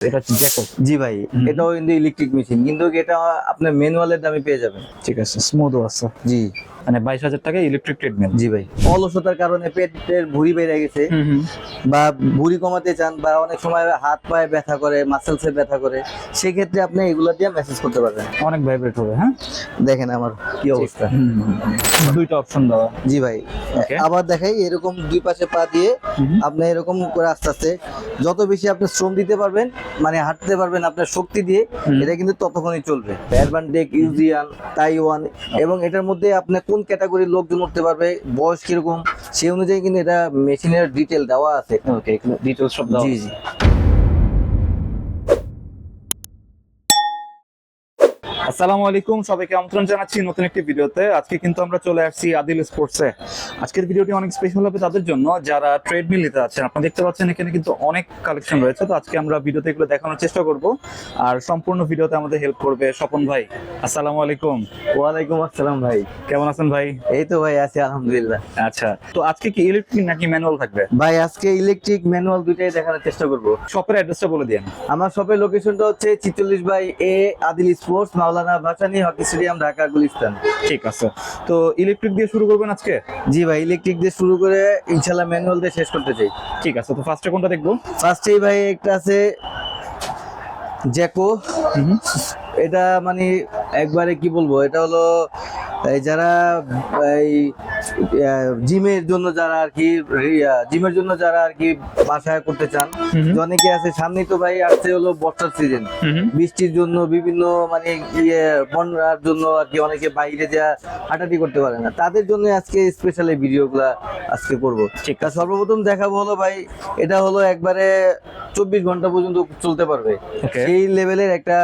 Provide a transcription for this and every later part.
এটা হচ্ছে জ্যাকো। জি ভাই, এটাও কিন্তু ইলেকট্রিক মেশিন, কিন্তু এটা আপনার ম্যানুয়ালের দামে পেয়ে যাবেন। ঠিক আছে, স্মুথও আছে। জি মানে 22,000 টাকায় ইলেকট্রিক ট্রেডমিল। জি ভাই, অলসতার কারণে পেটের ভুঁড়ি বেড়ে গেছে বা ভুঁড়ি কমাতে চান, বা অনেক সময় হাত পায়ে ব্যথা করে, মাসেলসে ব্যথা করে, সেক্ষেত্রে আপনি এগুলো দিয়ে মেসেজ করতে পারবেন। অনেক ভাইব্রেট হবে। হ্যাঁ, দেখেন আমার কি অবস্থা। দুইটা অপশন দেওয়া। জি ভাই, Okay. আবার দেখাই, এরকম দুই পাশে পা দিয়ে আপনি এরকম করে আস্তে আস্তে যত বেশি আপনি শ্রম দিতে পারবেন, মানে হাঁটতে পারবেন আপনার শক্তি দিয়ে, এটা কিন্তু ততক্ষণই চলবে। অ্যাডভান্টেক, ইউজিয়ান, তাইওয়ান, এবং এটার মধ্যে আপনি কোন ক্যাটাগরির লোকজন উঠতে পারবে, বয়স কিরকম, সেই অনুযায়ী কিন্তু এটা মেশিনের ডিটেল দেওয়া আছে। ওকে, ডিটেইলস সব দাও। জি জি। আসসালামু আলাইকুম, সবাইকে আমন্ত্রণ জানাচ্ছি নতুন একটি ভিডিওতে। আজকে কিন্তু আমরা চলে আসছি আদিল স্পোর্টসে। আজকের ভিডিওটি অনেক স্পেশাল হবে তাদের জন্য যারা ট্রেডমিল নিতে আছেন। আপনারা দেখতে পাচ্ছেন এখানে কিন্তু অনেক কালেকশন রয়েছে, তো আজকে আমরা ভিডিওতে এগুলো দেখানোর চেষ্টা করব। আর সম্পূর্ণ ভিডিওতে আমাদের হেল্প করবে স্বপন ভাই। আসসালামু আলাইকুম। ওয়ালাইকুম আসসালাম ভাই, কেমন আছেন ভাই? এই তো ভাই আছি আলহামদুলিল্লাহ। আচ্ছা, তো আজকে কি ইলেকট্রিক নাকি ম্যানুয়াল থাকবে? ভাই আজকে ইলেকট্রিক ম্যানুয়াল দুইটাই দেখানোর চেষ্টা করব। শপের অ্যাড্রেসটা বলে দিন। আমার শপের লোকেশনটা হচ্ছে 46/A আদিল স্পোর্টস, মাওলানা ভাসানী হকি স্টেডিয়াম, ঢাকা গুলিস্তান। ঠিক আছে, তো ইলেকট্রিক দিয়ে শুরু করবেন আজকে? জি ভাই, ইলেকট্রিক দিয়ে শুরু করে ইনশাল্লাহ ম্যানুয়াল দিয়ে শেষ করতে চাই। ঠিক আছে, তো ফার্স্টে কোনটা দেখবো? ফার্স্টেই ভাই একটা আছে জ্যাকো। এটা মানে একবারে কি বলবো, এটা হলো এই যারা এই জিমের জন্য যারা আর কি, জিমের জন্য যারা আর কি বাসায় করতে চান, অনেকে আছে। সামনেই তো ভাই আসছে হলো বর্ষার সিজন, বৃষ্টির জন্য বিভিন্ন মানে বন্যার জন্য আর কি অনেকে বাইরে যা হাঁটাহাঁটি করতে পারে না, তাদের জন্য আজকে স্পেশাল এই ভিডিওগুলা আজকে করবো। ঠিক তা সর্বপ্রথম দেখাবো হলো ভাই, এটা হলো একবারে 24 ঘন্টা পর্যন্ত চলতে পারবে, সেই লেভেলের একটা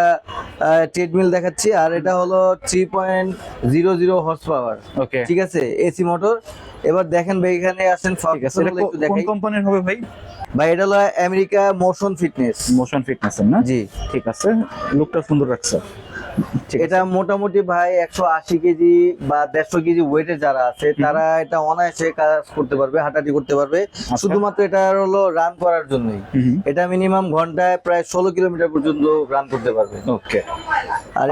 ট্রেডমিল দেখাচ্ছি। আর এটা হলো 3.00 হর্স পাওয়ার। ওকে, ঠিক আছে, এসি মোটর। এবার দেখেন ভাই, এখানে আসেন ঠিক আছে। এটা কোন কোম্পানির হবে ভাই? ভাই এটা হলো America motion fitness. Motion fitness না? জি, ঠিক আছে, লুকটা সুন্দর রাখছে। এটা মোটামুটি ভাই 180 কেজি বা 150 কেজি ওয়েটের যারা আছে, তারা এটা অনায়াসে কাজ করতে পারবে, হাঁটাহাঁটি করতে পারবে। শুধুমাত্র এটা হলো রান করার জন্যই। এটা মিনিমাম ঘন্টায় প্রায় 16 কিলোমিটার পর্যন্ত রান করতে পারবে। ওকে, আর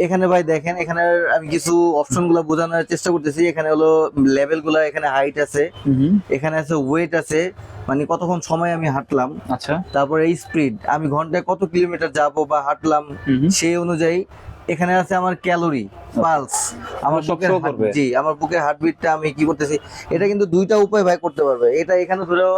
এখানে ভাই দেখেন, এখানে আমি কিছু অপশন গুলো বোঝানোর চেষ্টা করতেছি। এখানে হলো লেভেল গুলা, এখানে হাইট আছে, এখানে আছে ওয়েট আছে, মানে কতক্ষণ সময় আমি হাঁটলাম, আচ্ছা, তারপরে এই স্পিড, আমি ঘন্টায় কত কিলোমিটার যাবো বা হাঁটলাম, সেই অনুযায়ী এখানে আছে আমার ক্যালোরি, পালস, আমার বুকের জি আমার বুকের হার্টবিটটা আমি কি করতেছি। এটা কিন্তু দুইটা উপায় ভাই করতে পারবে। এটা এখানে ধরেও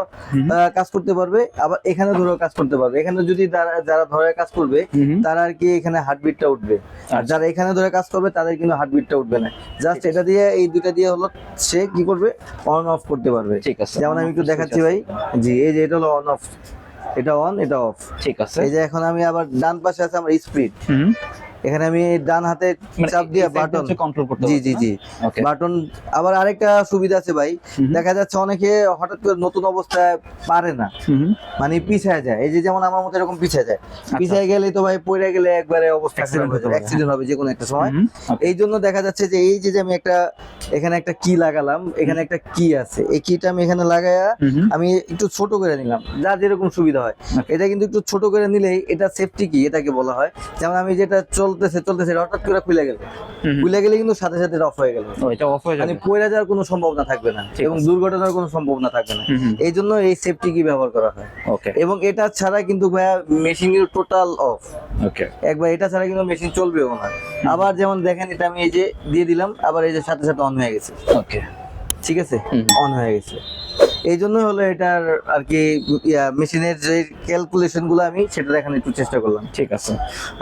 কাজ করতে পারবে, আবার এখানে ধরেও কাজ করতে পারবে। এখানে যদি যারা ধরে কাজ করবে, তারা আর কি এখানে হার্টবিটটা উঠবে, আর যারা এখানে ধরে কাজ করবে তাদের কিন্তু হার্টবিটটা উঠবে না। জাস্ট এটা দিয়ে, এই দুইটা দিয়ে হলো সে কি করবে, অন অফ করতে পারবে। ঠিক আছে, যেমন আমি একটু দেখাচ্ছি ভাই। জি, এই যে এটা হলো অন অফ, এটা অন, এটা অফ। ঠিক আছে, এই যে এখন আমি আবার ডান পাশে আছে আমার স্পিড, এখানে আমি ডান হাতে চাপ দিয়ে বাটন কন্ট্রোল করতে। জি জি জি, বাটন। আবার আরেকটা সুবিধা আছে ভাই, দেখা যাচ্ছে অনেকে হঠাৎ করে নতুন অবস্থায় পারে না, মানে পিছায় যায়। এই যে যেমন আমার মতো এরকম পিছায় যায়, পিছায় গেলে তো ভাই পড়ে গেলে একবারে অবস্থা অ্যাক্সিডেন্ট হবে যে কোনো একটা সময়। এই জন্য দেখা যাচ্ছে যে এই যে আমি একটা এখানে একটা কি লাগালাম, এখানে একটা কি আছে, এই কিটা আমি এখানে লাগায়া আমি একটু ছোট করে নিলাম, যা যেরকম সুবিধা হয়। এটা কিন্তু একটু ছোট করে নিলেই এটা সেফটি কি এটাকে বলা হয়। যেমন আমি যেটা চলতেছে হঠাৎ করে খুলে গেলে কিন্তু সাথে সাথে অফ হয়ে গেল, এটা অফ হয়ে যাবে, মানে পড়ে যাওয়ার কোনো সম্ভাবনা থাকবে না এবং দুর্ঘটনার কোনো সম্ভাবনা থাকবে না। এই জন্য এই সেফটি কি ব্যবহার করা হয়। ওকে, এবং এটা ছাড়া কিন্তু ভাইয়া মেশিন টোটাল অফ। ওকে, একবার এটা ছাড়া কিন্তু মেশিন চলবেও না। আবার যেমন দেখেন, এটা আমি এই যে দিয়ে দিলাম, আবার এই যে সাথে সাথে অন হয়ে গেছে। ওকে, ঠিক আছে, অন হয়ে গেছে। এই জন্য হলো এটার আর কি মেশিনের যে ক্যালকুলেশন গুলো আমি সেটা দেখানোর একটু চেষ্টা করলাম। ঠিক আছে।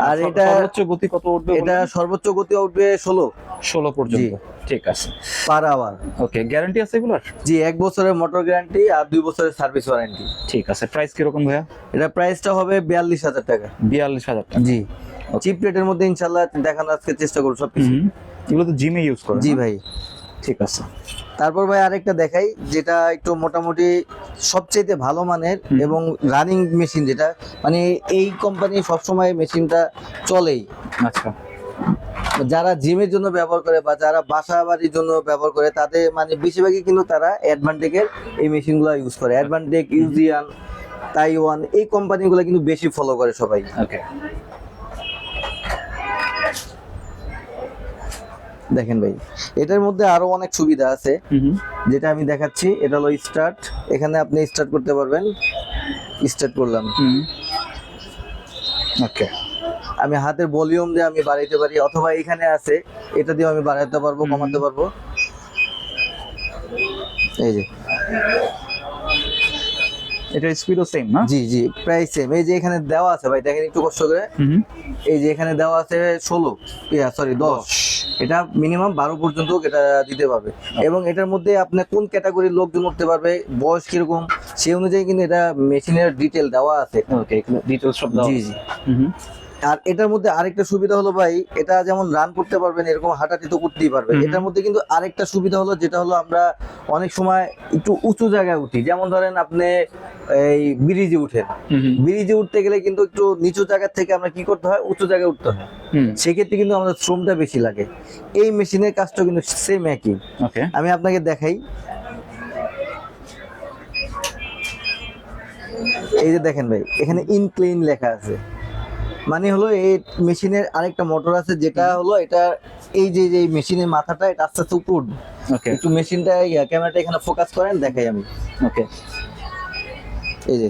আর এটা সর্বোচ্চ গতি কত উঠবে? এটা সর্বোচ্চ গতি উঠবে 16 পর্যন্ত। ঠিক আছে, পার আওয়ার। ওকে, গ্যারান্টি আছে এগুলোর? জি, 1 বছরের মোটর গ্যারান্টি আর 2 বছরের সার্ভিস ওয়ারেন্টি। ঠিক আছে, প্রাইস কিরকম ভাইয়া? এটা প্রাইসটা হবে 42,000 টাকা। 42,000 টাকা। জি, চিপ রেটের মধ্যে ইনশাআল্লাহ দেখানোর আজকে চেষ্টা করব সবকিছু। এগুলো তো জিমে ইউজ করে? জি ভাই। ঠিক আছে, তারপর ভাই আরেকটা দেখাই, যেটা একটু মোটামুটি সবচেয়ে ভালো মানের এবং রানিং মেশিন, যেটা মানে এই কোম্পানি সবসময় মেশিনটা চলেই। আচ্ছা, যারা জিমের জন্য ব্যবহার করে বা যারা বাসা বাড়ির জন্য ব্যবহার করে, তাদের মানে বেশিরভাগই কিন্তু তারা অ্যাডভান্টেকের এই মেশিনগুলো ইউজ করে। অ্যাডভান্টেক, ইউজিয়ান, তাইওয়ান, এই কোম্পানিগুলো কিন্তু বেশি ফলো করে সবাই। ওকে, দেখেন ভাই, এটার মধ্যে আরো অনেক সুবিধা আছে, যেটা আমি দেখাচ্ছি। এটা হলো স্টার্ট, এখানে আপনি স্টার্ট করতে পারবেন। স্টার্ট করলাম, ওকে, আমি হাতের ভলিউম দিয়ে আমি বাড়াইতে পারি, অথবা এখানে আছে এটা দিয়ে আমি বাড়াইতে পারবো, কমাতে পারবো। এই যে এটা স্পিডও সেম না? জি জি, প্রায় সেম। এই যে এখানে দেওয়া আছে ভাই, দেখেন একটু কষ্ট করে, এই যে এখানে দেওয়া আছে 10, এটা মিনিমাম 12 পর্যন্ত এটা দিতে পারবে। এবং এটার মধ্যে আপনি কোন ক্যাটাগরির লোকজন উঠতে পারবে, বয়স কিরকম, সেই অনুযায়ী কিন্তু এটা মেশিনের ডিটেল দেওয়া আছে। ওকে, ডিটেইলস সব দাও। জি জি। আর এটার মধ্যে আরেকটা সুবিধা হলো ভাই, এটা যেমন রান করতে পারবেন, এরকম হাঁটাহাঁটি তো করতেই পারবেন। এটার মধ্যে কিন্তু আরেকটা সুবিধা হলো, যেটা হলো আমরা অনেক সময় একটু উঁচু জায়গায় উঠি, যেমন ধরেন আপনি এই ব্রিজে উঠেন, ব্রিজে উঠতে গেলে কিন্তু একটু নিচু জায়গা থেকে আমরা কি করতে হয়, উঁচু জায়গায় উঠতে হয়। সেক্ষেত্রে কিন্তু আমাদের শ্রমটা বেশি লাগে। এই মেশিনের কাজটা কিন্তু সেম একই। ওকে, আমি আপনাকে দেখাই। এই যে দেখেন ভাই, এখানে ইনক্লাইন লেখা আছে, মানে হলো এই মেশিনের আরেকটা মোটর আছে, যেটা হলো এটা এই যে মেশিনের মাথাটা এটা আস্তে আস্তে উপর উঠবে। ওকে, একটু মেশিনটা ক্যামেরাটা এখানে ফোকাস করেন, দেখাই আমি। ওকে, এই যে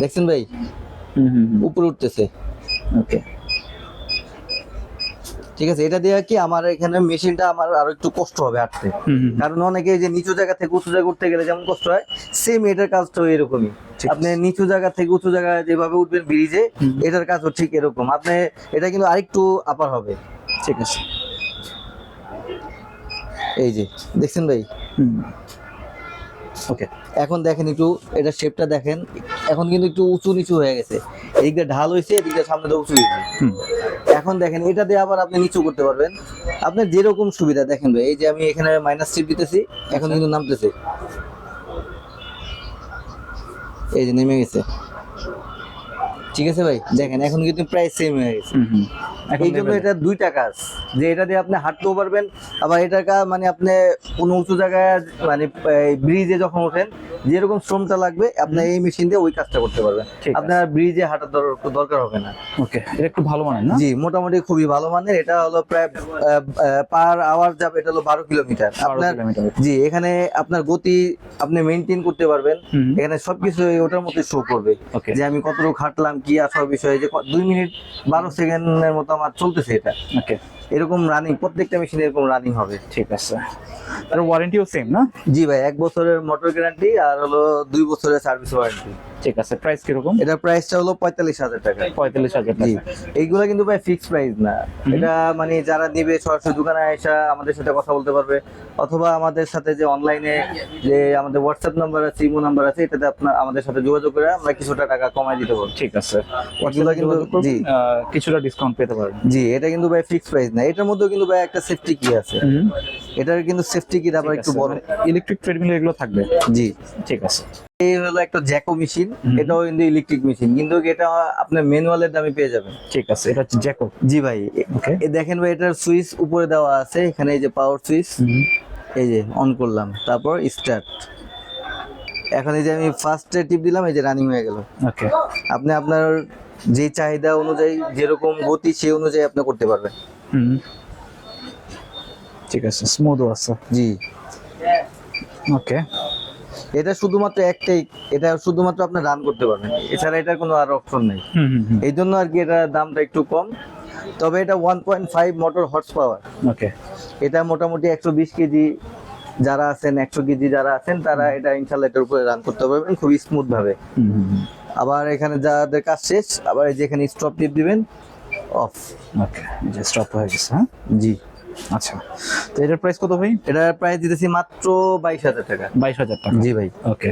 দেখছেন ভাই, উপরে উঠতেছে। ওকে, ঠিক আছে, এটা দিয়ে কি আমার এখানে মেশিনটা আমার আরো একটু কষ্ট হবে হাঁটতে, কারণ অনেকে যে নিচু জায়গা থেকে উঁচু জায়গা উঠতে গেলে যেমন কষ্ট হয়, সেম এটার কাজটাও এরকমই। আপনি নিচু জায়গা থেকে উঁচু জায়গায় যেভাবে উঠবেন ব্রিজে, এটার কাজও ঠিক এরকম। আপনি এটা কিন্তু আরেকটু আপার হবে। ঠিক আছে, এই যে দেখছেন ভাই। ওকে, এখন দেখেন একটু এটা শেপটা দেখেন, এখন কিন্তু একটু উঁচু নিচু হয়ে গেছে, এদিকটা ঢাল হয়েছে, এদিকটা সামনে দিয়ে উঁচু হয়েছে। এখন দেখেন এটা দিয়ে আবার আপনি নিচু করতে পারবেন, আপনার যেরকম সুবিধা। দেখেন ভাই, এই যে আমি এখানে মাইনাস টিপ দিতেছি, এখন কিন্তু নামতেছে, এই যে নেমে গেছে। ঠিক আছে ভাই, দেখেন এখন কিন্তু প্রায় সেম হয়ে গেছে। এই জন্য এটা দুইটা কাজ, যে এটা দিয়ে আপনি হাঁটতেও পারবেন, আবার এটার কাজ মানে আপনি কোনো উঁচু জায়গায় মানে ব্রিজে যখন ওঠেন, যেরকম শ্রমটা লাগবে আপনি এই মেশিন দিয়ে ওই কাজটা করতে পারবেন, আপনার ব্রিজে হাঁটার দরকার হবে না। ওকে, এটা একটু ভালো মানের না? জি, মোটামুটি খুবই ভালো মানের। এটা হলো প্রায় পার আওয়ার যাবে, এটা হলো 12 কিলোমিটার আপনার। জি, এখানে আপনার গতি আপনি মেইনটেইন করতে পারবেন, এখানে সবকিছু ওটার মধ্যে শো করবে, যে আমি কতটুকু হাঁটলাম, কি আসল বিষয়, যে 2 মিনিট 12 সেকেন্ডের মতো আমার চলতেছে এটা। ওকে, এরকম রানিং, প্রত্যেকটা মেশিনে এরকম রানিং হবে। ঠিক আছে, আর ওয়ারেন্টিও সেম না? জি ভাই, 1 বছরের মোটর গ্যারান্টি আর হলো 2 বছরের সার্ভিস ওয়ারেন্টি। ঠিক আছে, প্রাইস কিরকম? এটার প্রাইসটা হলো 45,000 টাকা। 45,000 জি, টাকা। এইগুলা কিন্তু ভাই ফিক্স প্রাইস না, এটা মানে যারা নিবে সরাসরি দোকানে এসে আমাদের সাথে কথা বলতে পারবে, অথবা আমাদের সাথে যে অনলাইনে যে আমাদের হোয়াটসঅ্যাপ নাম্বার আছে, ইমো নাম্বার আছে, এটাতে আপনার আমাদের সাথে যোগাযোগ করে আমরা কিছুটা টাকা কমাই দিতে পারবো। ঠিক আছে, এগুলা কিন্তু জি কিছুটা ডিসকাউন্ট পেতে পারবেন। জি, এটা কিন্তু ভাই ফিক্স প্রাইস না। এটার মধ্যেও কিন্তু ভাই একটা সেফটি কি আছে, এটার কিন্তু সেফটি কিট আবার একটু বড়। ইলেকট্রিক ট্রেডমিল এগুলো থাকবে? জি, ঠিক আছে। এই হলো একটা জ্যাকো মেশিন, এটাও কিন্তু ইলেকট্রিক মেশিন, কিন্তু এটা আপনার ম্যানুয়ালের দামে পেয়ে যাবেন। ঠিক আছে, এটা হচ্ছে জ্যাকো। জি ভাই, এই দেখেন ভাই, এটার সুইচ উপরে দেওয়া আছে, এখানে এই যে পাওয়ার সুইচ, এই যে অন করলাম, তারপর স্টার্ট। এখন এই যে আমি ফার্স্টে টিপ দিলাম, এই যে রানিং হয়ে গেল। ওকে, আপনি আপনার যে চাহিদা অনুযায়ী, যেরকম গতি সেই অনুযায়ী আপনি করতে পারবেন। ঠিক আছে, স্মুথও আছে। জি, ওকে, এটা শুধুমাত্র একটাই, এটা শুধুমাত্র আপনি রান করতে পারবেন, এছাড়া এটার কোনো আর অপশন নেই। এই জন্য আর কি এটা দামটা একটু কম। তবে এটা 1.5 মোটর হর্স পাওয়ার। ওকে, এটা মোটামুটি 120 কেজি যারা আছেন, 100 কেজি যারা আছেন, তারা এটা ইনশাল্লাহ এটার উপরে রান করতে পারবেন খুবই স্মুথ ভাবে। আবার এখানে যাদের কাজ শেষ, আবার এই যে এখানে স্টপ টিপ দিবেন, অফ। ওকে, যে স্টপ হয়ে গেছে। হ্যাঁ, জি। আচ্ছা, তো এটার প্রাইস কত ভাই? এটার প্রাইস দিতেছি মাত্র 22,000 টাকা। 22,000 টাকা? জি ভাই। ওকে,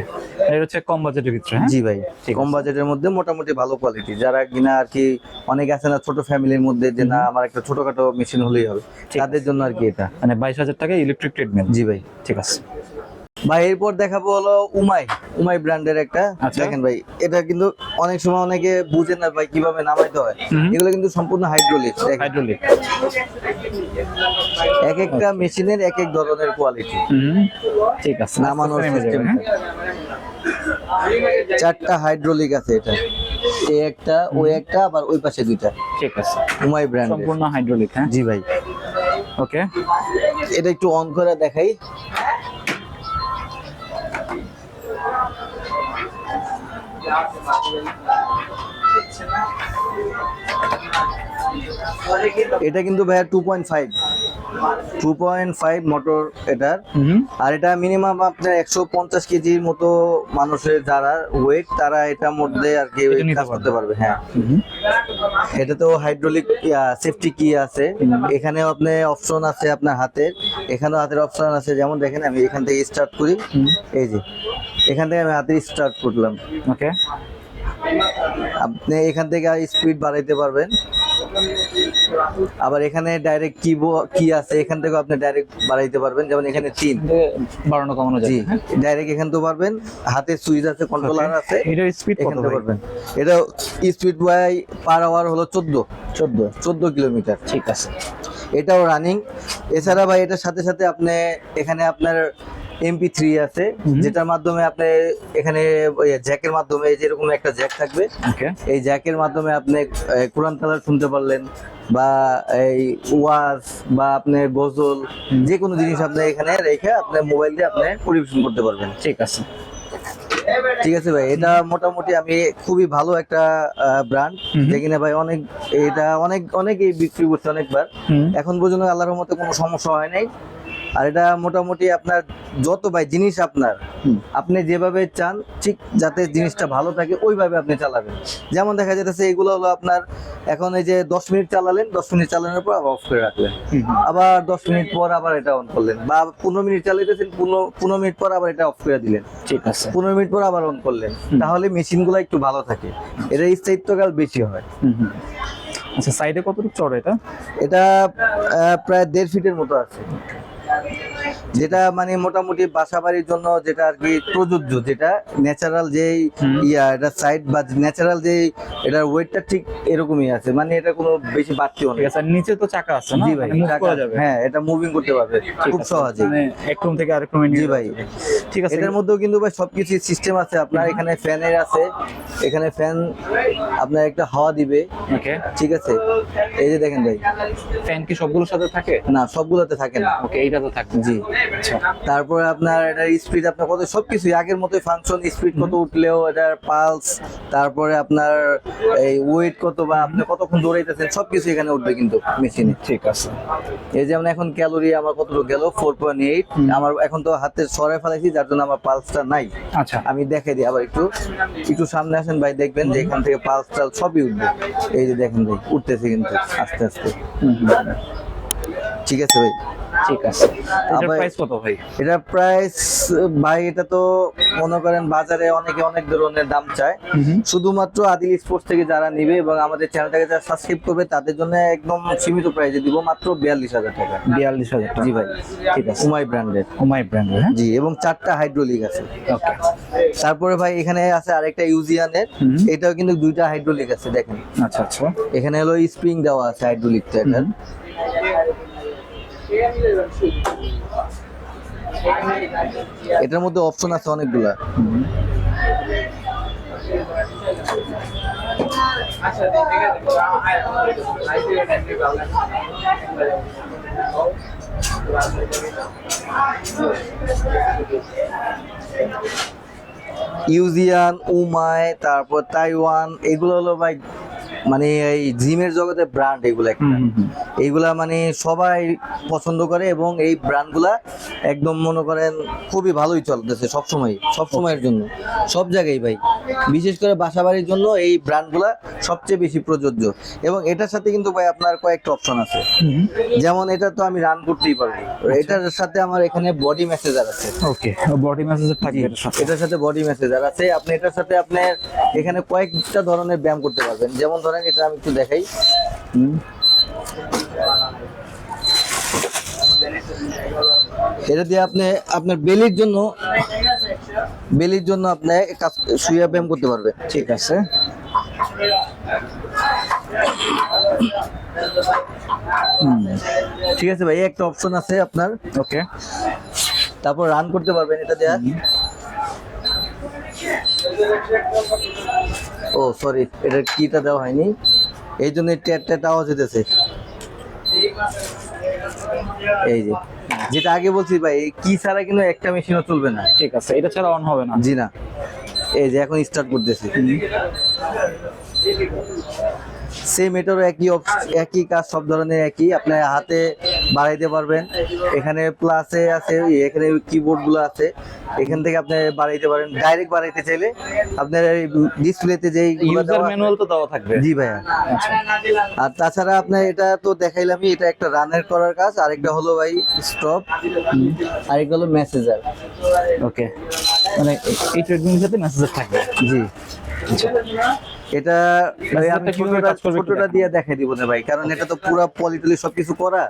এটা হচ্ছে কম বাজেটের ভিতরে? জি ভাই, কম বাজেটের মধ্যে মোটামুটি ভালো কোয়ালিটি, যারা কিনা আর কি অনেকে আছে না ছোট ফ্যামিলির মধ্যে, যে না আমার একটা ছোটখাটো মেশিন হলেই হবে, তাদের জন্য আর কি এটা। মানে 22,000 টাকা ইলেকট্রিক ট্রেডমিল? জি ভাই। ঠিক আছে ভাই, এরপর দেখাবো হলো উমাই ব্র্যান্ডের একটা। দেখেন ভাই, এটা কিন্তু অনেক সময় অনেকে বুঝে না ভাই কিভাবে নামাইতে হয়, এগুলো কিন্তু সম্পূর্ণ হাইড্রোলিক। হাইড্রোলিক, এক একটা মেশিনের এক এক ধরনের কোয়ালিটি। ঠিক আছে, নামানোর সিস্টেম। চারটা হাইড্রোলিক আছে এটা, এই একটা, ওই একটা, আবার ওই পাশে দুইটা। ঠিক আছে, উমাই ব্র্যান্ড সম্পূর্ণ হাইড্রোলিক। হ্যাঁ জি ভাই। ওকে, এটা একটু অন করে দেখাই। এটা কিন্তু ভাইয়া 2.5 মোটর এটার। আর এটা মিনিমাম আপনার 150 কেজির মতো মানুষের যারা ওয়েট, তারা এটার মধ্যে আর কি এটা নিতে কাজ করতে পারবে। হ্যাঁ, এটা তো হাইড্রোলিক সেফটি কি আছে, এখানেও আপনি অপশন আছে আপনার হাতের, এখানেও হাতের অপশন আছে। যেমন দেখেন আমি এখান থেকে স্টার্ট করি, এই যে এখান থেকে আমি হাতে স্টার্ট করলাম। ওকে, আপনি এখান থেকে স্পিড বাড়াইতে পারবেন। আবার এখানে ডাইরেক্ট কি আছে, এখান থেকে আপনি ডাইরেক্ট বাড়াইতে পারবেন। যেমন এখানে 3 বাড়ানো কমানো যায়। জি, ডাইরেক্ট এখান থেকে পারবেন। হাতে সুইচ আছে, কন্ট্রোলার আছে, এটার স্পিড কত এখান থেকে ভাই? পারবেন। এটা স্পিড বাই পার আওয়ার হলো 14 কিলোমিটার। ঠিক আছে, এটাও রানিং। এছাড়া ভাই এটার সাথে সাথে আপনি এখানে আপনার MP3 আছে, যেটার মাধ্যমে আপনি এখানে জ্যাকের মাধ্যমে, যেরকম একটা জ্যাক থাকবে, ওকে, এই জ্যাকের মাধ্যমে আপনি কোরআন তেলাওয়াত শুনতে পারলেন, বা এই ওয়াজ বা আপনি গজল, যে কোনো জিনিস আপনি এখানে রেখে আপনি মোবাইল দিয়ে আপনি পরিবেশন করতে পারবেন। ঠিক আছে, ঠিক আছে ভাই, এটা মোটামুটি আমি খুবই ভালো একটা ব্র্যান্ড, যেখানে ভাই অনেকেই বিক্রি করছে অনেকবার, এখন পর্যন্ত আল্লাহর রহমতে কোনো সমস্যা হয় নাই। আর এটা মোটামুটি আপনার যত ভাই জিনিস আপনি যেভাবে চান, ঠিক যাতে জিনিসটা ভালো থাকে ওইভাবে আপনি চালাবেন। যেমন দেখা যাচ্ছে এগুলো হলো আপনার, এখন এই যে 10 মিনিট চালালেন, 10 মিনিট চালানোর পর আবার অফ করে রাখলেন, আবার 10 মিনিট পর আবার এটা অন করলেন, বা 15 মিনিট চালাইতেছেন, 15 মিনিট পর আবার এটা অফ করে দিলেন, ঠিক আছে, 15 মিনিট পর আবার অন করলেন, তাহলে মেশিনগুলো একটু ভালো থাকে, এর স্থায়িত্বকাল বেশি হয়। আচ্ছা, সাইডে কতটুকু চড় এটা? এটা প্রায় 1.5 ফিটের মতো আছে, যেটা মানে মোটামুটি বাসা বাড়ির জন্য যেটা আর কি প্রযোজ্য, যেটা ন্যাচারাল যেই এটা সাইড বা ন্যাচারাল যেই এটার ওয়েটটা ঠিক এরকমই আছে, মানে এটা কোনো বেশি বাড়তিও ঠিক নেই। আছে, আর নিচে তো চাকা আছে না? জি ভাই, মুভ করা যাবে। হ্যাঁ, এটা মুভিং করতে পারবে খুব সহজে, মানে এক রুম থেকে আরেক রুমে নিয়ে জি ভাই। যাওয়া যাবে। ঠিক আছে, এটার মধ্যেও কিন্তু ভাই সবকিছু সিস্টেম আছে আপনার। এখানে ফ্যানের আছে, এখানে ফ্যান আপনার একটা হাওয়া দিবে। ওকে, ঠিক আছে, এই যে দেখেন ভাই, ফ্যান কি সবগুলোর সাথে থাকে? না সবগুলোতে থাকে না। ওকে, এইটা তো থাকবে। জি, আচ্ছা, তারপরে আপনার এটার স্পিড আপনার কত, সবকিছু আগের মতোই ফাংশন, স্পিড কত উঠলেও এটার পালস, তারপরে আপনার এই ওয়েট কত বা আপনি কতক্ষণ দৌড়াইতেছেন, সবকিছু এখানে উঠবে কিন্তু মেশিনে। ঠিক আছে, এই যেমন এখন ক্যালোরি আমার কতটুকু গেল, 4.8। আমার এখন তো হাতে সরাই ফেলাইছি, যার জন্য আমার পালসটা নাই। আচ্ছা, আমি দেখাই দিই আবার একটু সামনে আসেন ভাই, দেখবেন যে এখান থেকে পালস টাল সবই উঠবে। এই যে দেখেন ভাই, উঠতেছে কিন্তু আস্তে আস্তে। ঠিক আছে ভাই, ঠিক আছে। এটার আবার- প্রাইস কত ভাই? এটা প্রাইস ভাই, এটা তো মনে করেন বাজারে অনেকে অনেক ধরনের দাম চায়, শুধুমাত্র আদিল স্পোর্টস থেকে যারা নিবে এবং আমাদের চ্যানেলটাকে যারা সাবস্ক্রাইব করবে, তাদের জন্য একদম সীমিত প্রাইসে দিব, মাত্র 42,000 টাকা। 42,000 টাকা। জি ভাই, ঠিক আছে, উমাই ব্র্যান্ডের। উমাই ব্র্যান্ডের। হ্যাঁ, জি, এবং 4টা হাইড্রোলিক আছে। ওকে, তারপরে ভাই এখানে আছে আরেকটা ইউজিয়ানের, এটাও কিন্তু 2টা হাইড্রোলিক আছে দেখেন। আচ্ছা আচ্ছা, এখানে হলো স্প্রিং দেওয়া আছে হাইড্রোলিকটা এটার। এটার মধ্যে অপশন আছে অনেকগুলা। ইউজিয়ান, উমাই, তারপর তাইওয়ান, এগুলো হলো ভাই মানে এই জিমের জগতে ব্র্যান্ড, এগুলো একটা এইগুলা মানে সবাই পছন্দ করে, এবং এই ব্র্যান্ডগুলা একদম মনে করেন খুবই ভালোই চলতেছে সবসময়ের জন্য, সব জায়গায় ভাই। বিশেষ করে বাসাবাড়ির জন্য এই ব্র্যান্ডগুলা সবচেয়ে বেশি প্রযোজ্য। এবং এটার সাথে কিন্তু ভাই আপনার কয়েকটা অপশন আছে, যেমন এটা তো আমি রান করতেই পারবো, এটার সাথে আমার এখানে বডি মেসেজার আছে। ওকে, বডি মেসেজার থাকবে এটার সাথে। এটার সাথে বডি মেসেজার আছে। আপনি এটার সাথে আপনার এখানে কয়েকটা ধরনের ব্যায়াম করতে পারবেন। যেমন ধরেন এটা আমি একটু দেখাই, এটা দিয়ে আপনি আপনার বেলির জন্য আপনি শুয়ে ব্যায়াম করতে পারবেন। ঠিক আছে, ঠিক আছে ভাই, একটা অপশন আছে আপনার। ওকে, তারপর রান করতে পারবেন এটা দেয়া। ও সরি, এটা কিটা দেওয়া হয়নি, এই জন্য ট্যাট আওয়াজ হইতেছে। এই যে যেটা আগে বলছি ভাই, এই কি ছাড়া কিন্তু একটা মেশিনও চলবে না। ঠিক আছে, এটা ছাড়া অন হবে না। জি না, এই যে এখন স্টার্ট করতেছি। সেম এটারও একই কাজ, সব ধরনের একই। আপনার হাতে বাড়াইতে পারবেন, এখানে প্লাসে আছে, এখানে কিবোর্ড গুলো আছে, এখান থেকে আপনি বাড়াইতে পারেন। ডাইরেক্ট বাড়াইতে চাইলে আপনার ডিসপ্লেতে যেই ইউজার ম্যানুয়াল তো দেওয়া থাকবে। জি ভাইয়া। আর তাছাড়া আপনার এটা তো দেখাইলামই, এটা একটা রানের করার কাজ, আরেকটা হলো ভাই স্টপ, আরেকটা হলো মেসেজার। ওকে, মানে এই ট্রেডমিলের সাথে মেসেজ থাকবে। জি, এটা ভাই আমি মেসেজটা কিভাবে কাজ করবে একটু ফটোটা দিয়ে দেখাই দিব না ভাই, কারণ এটা তো পুরো পলিটলি সবকিছু করা,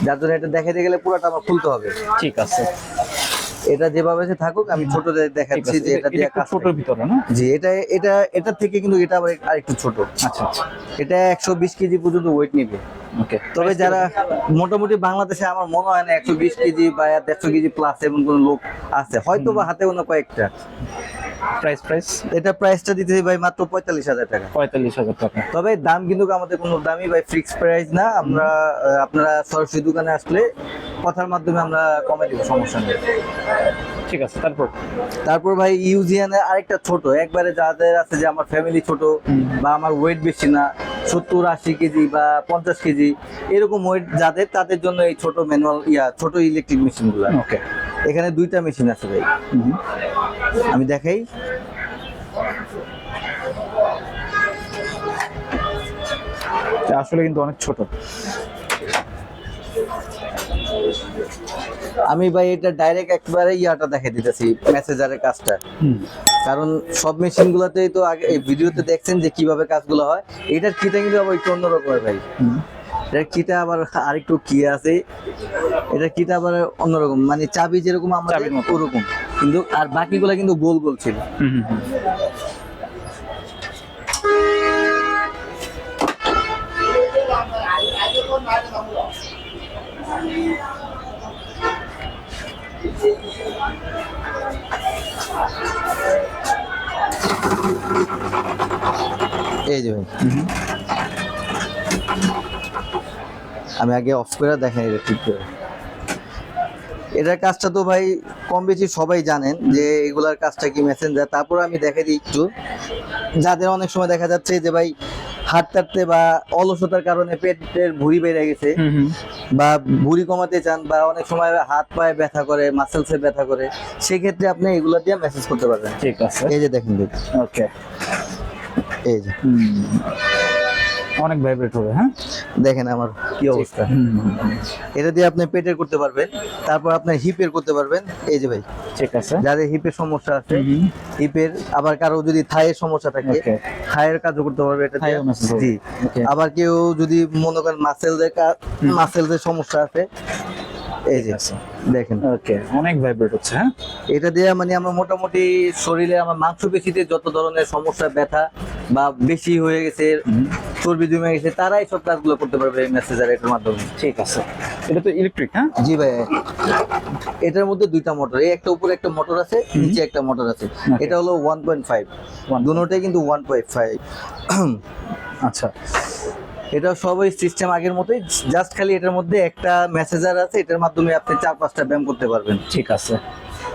যার জন্য এটা দেখাইতে গেলে পুরোটা আমার খুলতে হবে। ঠিক আছে, এটা যেভাবে আছে থাকুক, আমি ছোট দেখাচ্ছি যে এটা দিয়ে কাজ ছোটর ভিতরে না। জি, এটা থেকে কিন্তু এটা আবার আরেকটু ছোট। আচ্ছা আচ্ছা, এটা 120 কেজি পর্যন্ত ওয়েট নেবে। ওকে, তবে যারা মোটামুটি বাংলাদেশে আমার মনে হয় না 120 কেজি বা 150 কেজি প্লাস এমন কোন লোক আছে, হয়তো বা হাতে কোনো কয়েকটা। প্রাইস এটা প্রাইসটা দিতেছি ভাই মাত্র 45,000 টাকা। 45,000 টাকা। তবে দাম কিন্তু আমাদের কোনো দামই ভাই ফিক্স প্রাইস না, আমরা আপনারা সরাসরি দোকানে আসলে কথার মাধ্যমে আমরা কমে দিব, সমস্যা নেই। ঠিক আছে, তারপর ভাই ইউজিয়ানের আরেকটা ছোট, একবারে যাদের আছে যে আমার ফ্যামিলি ছোট বা আমার ওয়েট বেশি না, 70-80 কেজি বা 50 কেজি এরকম ওয়েট যাদের, তাদের জন্য এই ছোট ম্যানুয়াল ছোট ইলেকট্রিক মেশিন গুলো। ওকে, এখানে দুইটা মেশিন আছে ভাই, আমি দেখাই। আসলে কিন্তু অনেক ছোট। আমি ভাই এটা ডাইরেক্ট একবারে দেখাই দিতেছি, মেসেজারের কাজটা। কারণ সব মেশিন গুলাতেই তো আগে এই ভিডিওতে দেখছেন যে কিভাবে কাজগুলো হয়, এটার কিটা কিন্তু আবার একটু অন্যরকমের ভাই। এটার কিটা আবার আরেকটু কি আছে, এটার কিটা আবার অন্যরকম, মানে চাবি যেরকম আমাদের ওরকম, কিন্তু আর বাকিগুলা কিন্তু গোল গোল ছিল। এই যে ভাই, আমি আগে অফ করে দেখাই এটা ঠিক করে। এটার কাজটা তো ভাই কম বেশি সবাই জানেন যে এগুলার কাজটা কি, মেসেঞ্জার। তারপর আমি দেখাই দিই একটু, যাদের অনেক সময় দেখা যাচ্ছে যে ভাই হাঁটতে বা অলসতার কারণে পেটের ভুঁড়ি বেড়ে গেছে, বা ভুঁড়ি কমাতে চান, বা অনেক সময় হাত পায়ে ব্যথা করে, মাসেলসে ব্যথা করে, সেক্ষেত্রে আপনি এগুলো দিয়ে মেসেজ করতে পারবেন। ঠিক আছে, এই যে দেখেন ভাই, ওকে, এই যে অনেক ভাইব্রেট হবে। হ্যাঁ, দেখেন আমার কি অবস্থা। এটা দিয়ে আপনি পেটের করতে পারবেন, তারপর আপনি হিপের করতে পারবেন। এই যে ভাই, ঠিক আছে, যাদের হিপের সমস্যা আছে হিপের, আবার কারো যদি থাইয়ের সমস্যা থাকে থাইয়ের কাজও করতে পারবে এটা দিয়ে। জি, আবার কেউ যদি মনে করেন মাসেলদের সমস্যা আছে, এই যে দেখেন, ওকে, অনেক ভাইব্রেট হচ্ছে। হ্যাঁ, এটা দিয়ে মানে আমরা মোটামুটি শরীরে আমার মাংসপেশিতে যত ধরনের সমস্যা, ব্যথা বা বেশি হয়ে গেছে, চর্বি জমে গেছে, তারাই সব কাজগুলো করতে পারবে এই মেসেজার এটার মাধ্যমে। ঠিক আছে, এটা তো ইলেকট্রিক। হ্যাঁ, জি ভাই, এটার মধ্যে দুইটা মোটর, এই একটা উপরে একটা মোটর আছে, নিচে একটা মোটর আছে। এটা হলো 1.5, দুটোটাই কিন্তু 1.5। আচ্ছা, এটা সবই সিস্টেম আগের মতোই, জাস্ট খালি এটার মধ্যে একটা মেসেজার আছে, এটার মাধ্যমে আপনি 4-5টা ব্যায়াম করতে পারবেন। ঠিক আছে,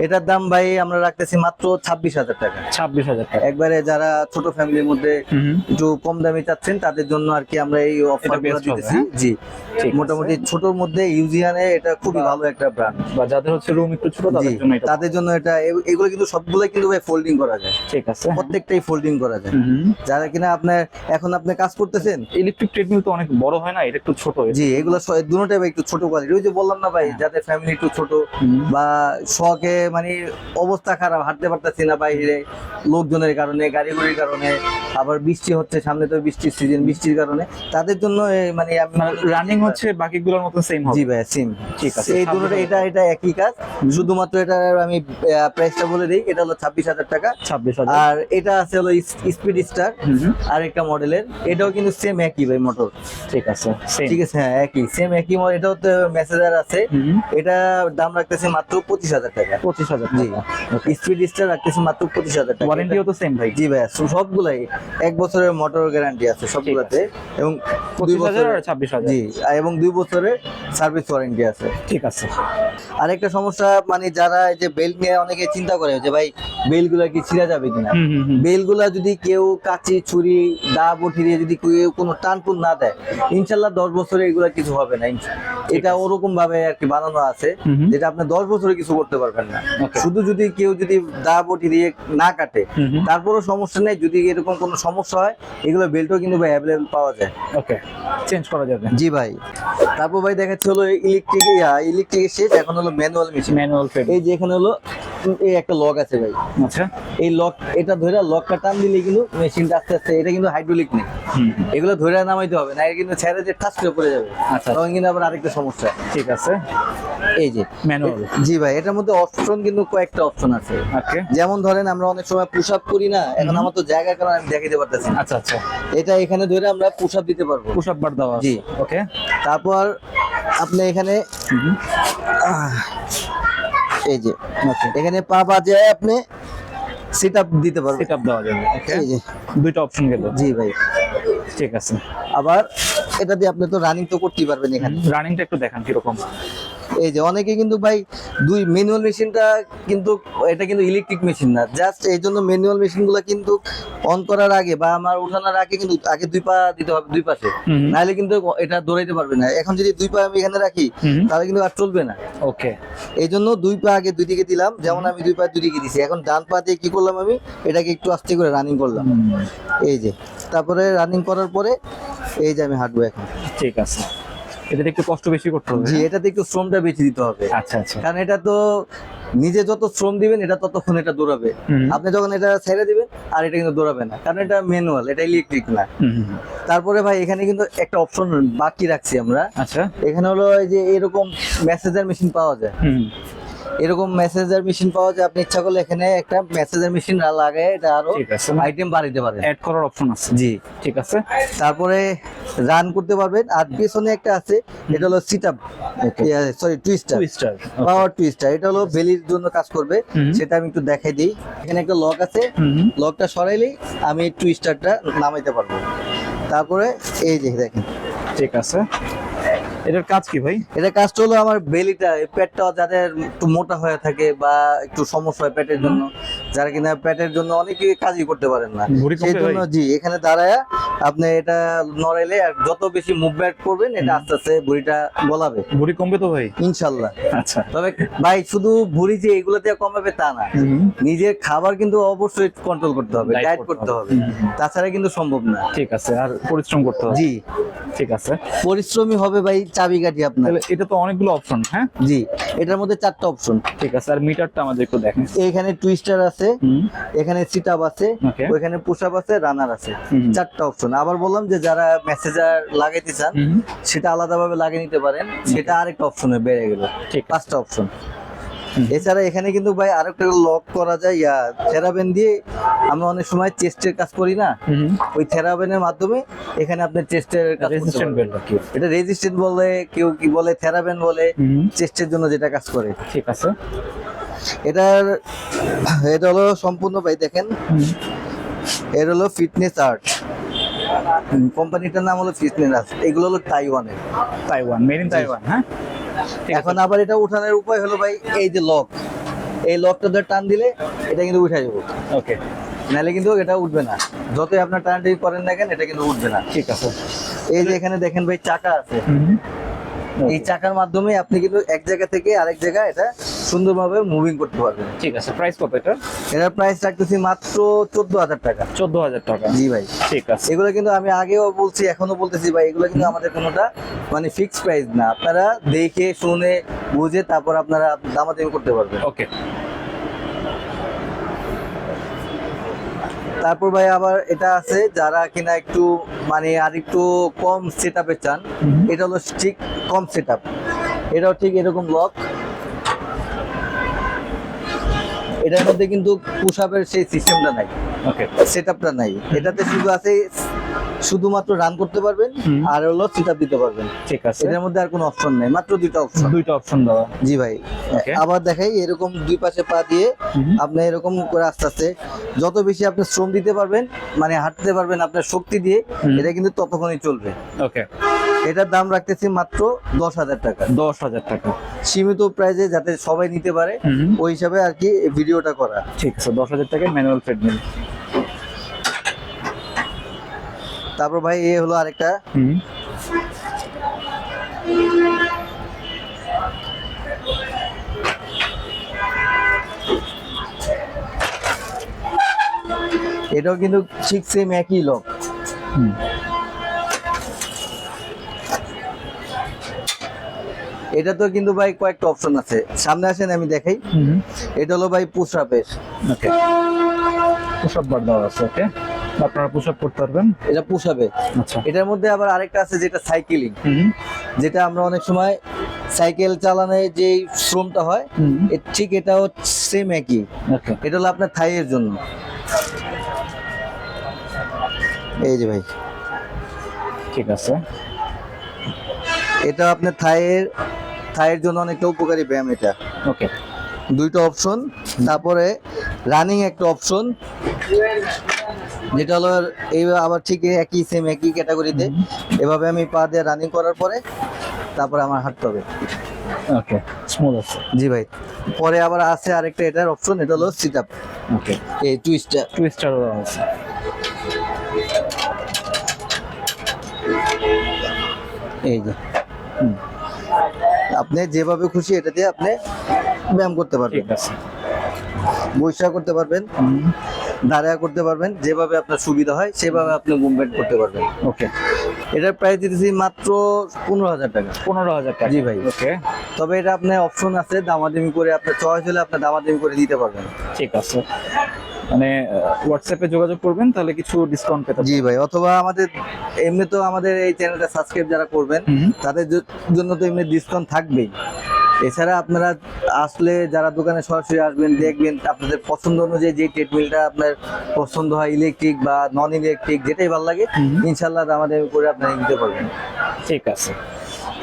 এটার দাম ভাই আমরা রাখতেছি মাত্র 26,000 টাকা। 26,000 টাকা। একবারে যারা ছোট ফ্যামিলির মধ্যে একটু কম দামি চাচ্ছেন তাদের জন্য আর কি আমরা এই অফারগুলো দিতেছি। জি, মোটামুটি ছোটর মধ্যে ইউজিয়ানে এটা খুবই ভালো একটা ব্র্যান্ড, বা যাদের হচ্ছে রুম একটু ছোট তাদের জন্য এটা। এগুলো কিন্তু সবগুলো কিন্তু ভাই ফোল্ডিং করা যায়। ঠিক আছে, প্রত্যেকটাই ফোল্ডিং করা যায়। যারা কিনা আপনার এখন আপনি কাজ করতেছেন, ইলেকট্রিক ট্রেডমিল তো অনেক বড় হয় না, এটা একটু ছোট। জি, এগুলো দুটোটাই ভাই একটু ছোট কোয়ালিটি। ওই যে বললাম না ভাই, যাদের ফ্যামিলি একটু ছোট বা শখে মানে অবস্থা খারাপ, হাঁটতে পারতেছি না বাইরে লোকজনের কারণে, গাড়ি ঘড়ির কারণে, আবার বৃষ্টি হচ্ছে সামনে, তো বৃষ্টির সিজন, বৃষ্টির কারণে তাদের জন্য মানে রানিং হচ্ছে বাকিগুলোর মতো সেম হবে। জি ভাই, সেম। ঠিক আছে, এই দুটোটা এটা একই কাজ, শুধুমাত্র এটা আমি প্রাইসটা বলে দিই, এটা হলো 26,000 টাকা। 26,000। আর এটা আছে হলো স্পিড স্টার, আরেকটা মডেলের, এটাও কিন্তু সেম একই ভাই মোটর। ঠিক আছে, ঠিক আছে, হ্যাঁ একই সেম একই মডেল। এটাও তো মেসেজার আছে, এটা দাম রাখতেছে মাত্র 25,000 টাকা। 25,000 জি টাকা। স্পিড স্টার রাখতেছি মাত্র 25,000 টাকা। ওয়ারেন্টিও তো সেম ভাই। জি ভাইয়া সবগুলাই 1 বছরের মোটর গ্যারান্টি আছে সবগুলাতে, এবং 2 25,000 বছরের আর 26,000। জি এবং 2 বছরের সার্ভিস ওয়ারেন্টি আছে। ঠিক আছে। আরেকটা সমস্যা মানে যারা এই যে বেল্ট নিয়ে অনেকে চিন্তা করে যে ভাই বেলগুলা কি ছিঁড়া যাবে কিনা, বেলগুলা যদি কেউ কাঁচি ছুরি দা বটি দিয়ে যদি কেউ কোনো টানপুন না দেয়, ইনশাল্লাহ 10 বছরে এগুলা কিছু হবে না। এটা ওরকম ভাবে আর কি বানানো আছে যেটা আপনি 10 বছরে কিছু করতে পারবেন না। শুধু যদি কেউ যদি দা বটি দিয়ে না কাটে তারপরও সমস্যা নেই, যদি এরকম কোনো সমস্যা হয় এগুলো বেল্টও কিন্তু ভাই অ্যাভেলেবল পাওয়া যায়। ওকে, চেঞ্জ করা যাবে। জি ভাই। তারপর ভাই দেখাচ্ছে হলো ইলেকট্রিক শেষ, এখন হলো ম্যানুয়াল মেশিন। Manual fade. এই যে এখানে হলো এই একটা লক আছে ভাই। আচ্ছা, এই লক এটা ধরে লকটা টান দিলে কিন্তু মেশিনটা আস্তে আস্তে, এটা কিন্তু হাইড্রোলিক নেই, এগুলো ধরে নামাইতে হবে না, এটা কিন্তু ছেড়ে যে ঠাস করে পড়ে যাবে। আচ্ছা, তখন কিন্তু আবার আরেকটা সমস্যা। ঠিক আছে। এই যে ম্যানুয়াল। জি ভাই, এটার মধ্যে অপশন কিন্তু কয়েকটা অপশন আছে। ওকে, যেমন ধরেন আমরা অনেক সময় পুশ আপ করি না, এখন আমার তো জায়গার কারণে আমি দেখাইতে পারতেছি না। আচ্ছা আচ্ছা, এটা এখানে ধরে আমরা পুশ আপ দিতে পারবো। পুশ আপ বার দেওয়া আছে। জি। ওকে, তারপর আপনি এখানে এই যে এখানে পা বাজায় আপনি সিট আপ দিতে পারবেন। সেট আপ দেওয়া যাবে। ওকে, এই যে দুইটা অপশন গেল। জি ভাই। ঠিক আছে। আবার এটা দিয়ে আপনি তো রানিং তো করতেই পারবেন এখানে। রানিংটা একটু দেখান কিরকম। এই যে অনেকে কিন্তু ভাই ম্যানুয়াল মেশিনটা কিন্তু এটা কিন্তু ইলেকট্রিক মেশিন না, জাস্ট এই জন্য ম্যানুয়াল মেশিনগুলো কিন্তু অন করার আগে বা আমার উঠানোর আগে কিন্তু আগে 2 পা দিতে হবে 2 পাশে, নাহলে কিন্তু এটা দৌড়াইতে পারবে না। এখন যদি 2 পা আমি এখানে রাখি তাহলে কিন্তু আর চলবে না। ওকে, এই জন্য 2 পা আগে 2 দিকে দিলাম, যেমন আমি 2 পা 2 দিকে দিছি। এখন ডান পা দিয়ে কি করলাম, আমি এটাকে একটু আস্তে করে রানিং করলাম। এই যে তারপরে রানিং করার পরে এই যে আমি হাঁটবো এখন। ঠিক আছে। এটাতে একটু কষ্ট বেশি করতে হবে। জি, এটাতে একটু শ্রমটা বেশি দিতে হবে। আচ্ছা আচ্ছা। কারণ এটা তো নিজে যত শ্রম দিবেন এটা ততক্ষণ এটা দৌড়াবে। আপনি যখন এটা ছেড়ে দিবেন আর এটা কিন্তু দৌড়াবে না, কারণ এটা ম্যানুয়াল, এটা ইলেকট্রিক না। তারপরে ভাই এখানে কিন্তু একটা অপশন বাকি রাখছি আমরা। আচ্ছা, এখানে হলো এই যে এরকম মেসেঞ্জার মেশিন পাওয়া যায়। এরকম মেসেঞ্জার মেশিন পাওয়া যায়, আপনি ইচ্ছা করলে এখানে একটা মেসেঞ্জার মেশিন লাগায় এটা আরো ঠিক আছে। আইটেম বাড়াইতে পারেন। অ্যাড করার অপশন আছে। জি, ঠিক আছে। তারপরে রান করতে পারবেন। আর পিছনে একটা আছে, এটা হলো sit up, sorry twister, twister. Power twister. এটা হলো বেলির জন্য কাজ করবে, সেটা আমি একটু দেখাই দিই। এখানে একটা লক আছে, লকটা সরাইলেই আমি টুইস্টারটা নামাইতে পারবো। তারপরে এই যে দেখেন। ঠিক আছে। এটার কাজ কি ভাই? এটা কাজটা হলো আমার বেলিটা, পেটটা যাদের একটু মোটা হয়ে থাকে বা একটু সমস্যা হয় পেটের জন্য, যারা কিনা পেটের জন্য অনেকে কাজই করতে পারেন না, সেই জন্য জি এখানে দাঁড়ায় আপনি এটা নড়াইলে আর যত বেশি মুভমেন্ট করবেন এটা আস্তে আস্তে ভুঁড়িটা গলাবে। ভুঁড়ি কমবে তো ভাই? ইনশাল্লাহ। আচ্ছা। তবে ভাই শুধু ভুঁড়ি যে এগুলো দিয়ে কমাবে তা না, নিজের খাবার কিন্তু অবশ্যই কন্ট্রোল করতে হবে, ডায়েট করতে হবে, তাছাড়া কিন্তু সম্ভব না। ঠিক আছে। আর পরিশ্রম করতে হবে। জি, ঠিক আছে। পরিশ্রমী হবে ভাই চাবিকাঠি আপনার। তাহলে এটা তো অনেকগুলো অপশন। হ্যাঁ জি, এটার মধ্যে 4টা অপশন। ঠিক আছে। আর মিটারটা আমাদের একটু দেখেন। এখানে টুইস্টার আছে, এখানে সিট আপ আছে, Okay. ওইখানে পুশ আপ আছে, রানার আছে, 4টা অপশন। আবার বললাম যে যারা মেসেঞ্জার লাগাইতে চান সেটা আলাদাভাবে লাগিয়ে নিতে পারেন, সেটা আরেকটা অপশনে বেড়ে গেল, ঠিক। 5টা অপশন। এছাড়া এখানে কিন্তু ভাই আরেকটা লক করা যায়, থেরাবেন দিয়ে আমরা অনেক সময় চেস্টের কাজ করি না, ওই থেরাবেনের মাধ্যমে এখানে আপনার চেস্টের কাজ করতে রেজিস্ট্যান্ট পারবেন। বেল্ট কি? এটা রেজিস্ট্যান্ট বলে, কেউ কি বলে থেরাবেন বলে, চেস্টের জন্য যেটা কাজ করে। ঠিক আছে। এটা হলো সম্পূর্ণ ভাই দেখেন, এর হলো ফিটনেস আর্ট, কোম্পানিটার নাম হলো ফিটনেস আর্ট। এগুলো হলো তাইওয়ানের। Taiwan, made in Taiwan. হ্যাঁ, এখন আবার এটা উঠানোর উপায় হলো ভাই এই যে লক, এই লকটা ধরে টান দিলে এটা কিন্তু উঠে যাবে। ওকে, নাহলে কিন্তু এটা উঠবে না, যতই আপনার টানটাই করেন না কেন এটা কিন্তু উঠবে না। ঠিক আছে। এই যে এখানে দেখেন ভাই চাকা আছে, এই চাকার মাধ্যমে আপনি কিন্তু এক জায়গা থেকে আরেক জায়গায় এটা সুন্দরভাবে মুভিং করতে পারবেন। ঠিক আছে। প্রাইস কত এটা? এটার প্রাইস রাখতেছি মাত্র 14,000 টাকা। 14,000 টাকা। জি ভাই। ঠিক আছে। এগুলো কিন্তু আমি আগেও বলছি, এখনো বলতেছি ভাই, এগুলো কিন্তু আমাদের কোনোটা মানে ফিক্স প্রাইস না, আপনারা দেখে শুনে বুঝে তারপর আপনারা দামাদামি করতে পারবেন। ওকে। তারপর ভাই আবার এটা আছে যারা কিনা একটু মানে আর একটু কম সেটআপে চান, এটা হলো ঠিক কম সেটআপ। এটাও ঠিক এরকম লক, এটার মধ্যে কিন্তু পুশ আপের সেই সিস্টেমটা নাই, ওকে, সেটআপটা নাই। এটাতে শুধু আছে শুধুমাত্র রান করতে পারবেন হুম। আর হলো সিট আপ দিতে পারবেন। ঠিক আছে, এটার মধ্যে আর কোনো অপশন নেই, মাত্র দুইটা অপশন। দুইটা অপশন দেওয়া। জি ভাই। Okay. আবার দেখাই, এরকম দুই পাশে পা দিয়ে হুম। আপনি এরকম করে আস্তে আস্তে যত বেশি আপনি শ্রম দিতে পারবেন, মানে হাঁটতে পারবেন আপনার শক্তি দিয়ে, হুম। এটা কিন্তু ততক্ষণই চলবে। ওকে, এটার দাম রাখতেছি মাত্র 10,000 টাকা, 10,000 টাকা। সীমিত প্রাইজে, যাতে সবাই নিতে পারে হুম। ওই হিসাবে আর কি ভিডিওটা করা। ঠিক আছে, 10,000 টাকায় ম্যানুয়াল ট্রেডমিল। তারপর ভাই এ হলো আরেকটা, হুম। এটাও কিন্তু ঠিক সেম একই লক। হুম। এটা তো কিন্তু ভাই কয়েকটা অপশন আছে, সামনে আসেন আমি দেখাই। হুম। এটা হলো ভাই পুশ আপের, ওকে, পুশ আপ বার দেওয়া আছে। ওকে, আপনারা পুশ আপ করতে পারবেন। এটা পুশ আপে। আচ্ছা। এটার মধ্যে আবার আরেকটা আছে যেটা সাইকেলিং, হুম। যেটা আমরা অনেক সময় সাইকেল চালানোর যে শ্রমটা হয়, হুম। ঠিক এটাও সেম একই। ওকে, এটা হলো আপনার থাইয়ের জন্য। এই যে ভাই, ঠিক আছে। এটা আপনার থাইয়ের জন্য অনেকটা উপকারী ব্যায়াম এটা। ওকে, দুইটা অপশন। তারপরে রানিং একটা অপশন, যেটা হলো এই আবার ঠিক একই সেম একই ক্যাটাগরিতে। এভাবে আমি পা দিয়ে রানিং করার পরে তারপরে আমার হাঁটতে হবে। ওকে, স্মুথ আছে। জি ভাই। পরে আবার আছে আরেকটা এটার অপশন, এটা হলো সিট আপ, ওকে, এই টুইস্টার। টুইস্টার দেওয়া আছে। এই যে আপনি যেভাবে খুশি এটা দিয়ে আপনি ব্যায়াম করতে পারবেন, ঠিক আছে। বৈশা করতে পারবেন, হুম। দাঁড়ায়া করতে পারবেন, যেভাবে আপনার সুবিধা হয় সেভাবে আপনি মুভমেন্ট করতে পারবেন। ওকে, এটার প্রাইস দিতেছি মাত্র 15,000 টাকা। 15,000 টাকা। জি ভাই। ওকে, তবে এটা আপনার অপশন আছে, দামাদামি করে আপনার চয়েস হলে আপনি দামাদামি করে দিতে পারবেন। ঠিক আছে। মানে হোয়াটসঅ্যাপে যোগাযোগ করবেন, তাহলে কিছু ডিসকাউন্ট পেতে জি ভাই, অথবা আমাদের এমনি তো আমাদের এই চ্যানেলটা সাবস্ক্রাইব যারা করবেন হুম। তাদের জন্য তো এমনি ডিসকাউন্ট থাকবেই। এছাড়া আপনারা আসলে যারা দোকানে সরাসরি আসবেন, দেখবেন আপনাদের পছন্দ অনুযায়ী যে ট্রেডমিলটা আপনার পছন্দ হয়, ইলেকট্রিক বা নন ইলেকট্রিক, যেটাই ভালো লাগে হুম। ইনশাল্লাহ দামাদামি করে আপনারা নিতে পারবেন। ঠিক আছে।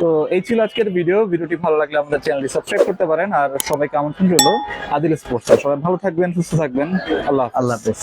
তো এই ছিল আজকের ভিডিওটি ভালো লাগলে আমাদের চ্যানেলটি সাবস্ক্রাইব করতে পারেন। আর সবাইকে আমন্ত্রণ রইল আদিল স্পোর্টস। সবাই ভালো থাকবেন, সুস্থ থাকবেন। আল্লাহ হাফেজ। আল্লাহ হাফেজ।